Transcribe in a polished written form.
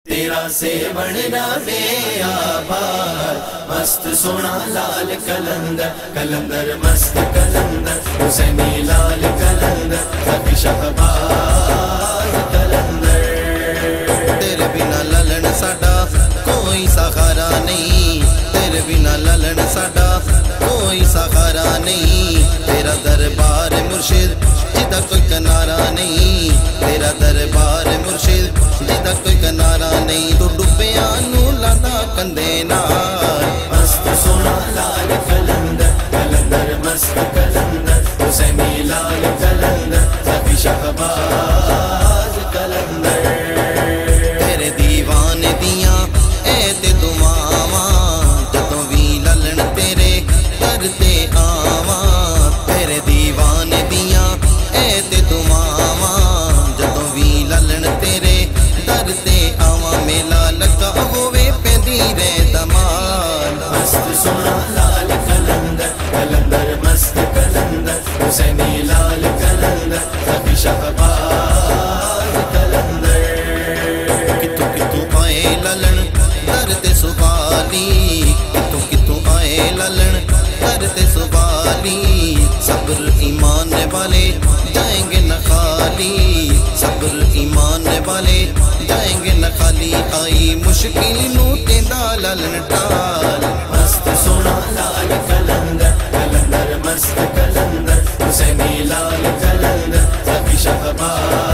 تیرا سے بڑھنا بے آباد مست سونا لال کلندر کلندر مست کلندر حسینی لال کلندر سبھی شہباز کلندر تیرے بنا للن ساڈا کوئی سہارا نہیں تیرے بنا للن ساڈا کوئی سہارا نہیں تیرا دربار مرشد جدا کوئی کنارا نہیں تیرا دربار مرشد جدا کوئی کنارا نہیں تو ڈبیاں نو لادا کندے نال مست سونا لال کلندر کلندر مست کلندر حسینی لال کلندر سبھی شہباز کلندر تیرے دیوان دیاں اے تے دعاواں جدوں وی للن تیرے در تے آواں تیرے دیوان دیاں اے تے دعاواں جدوں وی للن تیرے در تے آواں میلا لگا ہووے پیندی رے دمال مست سونا لال کلندر کلندر مست کلندر حسینی لال کلندر سبھی شہباز کلندر کتوں کتوں آئے للن در تے سوالی کتوں کتوں آئے للن در تے سوالی صبر ایمان والے جائیں گے نہ خالی صبر ایمان والے جائیں گے نہ خالی آئی مشکل نو تیندا للن ٹال مست سونا لال کلندر کلندر مست کلندر حسینی لال کلندر سبھی شہباز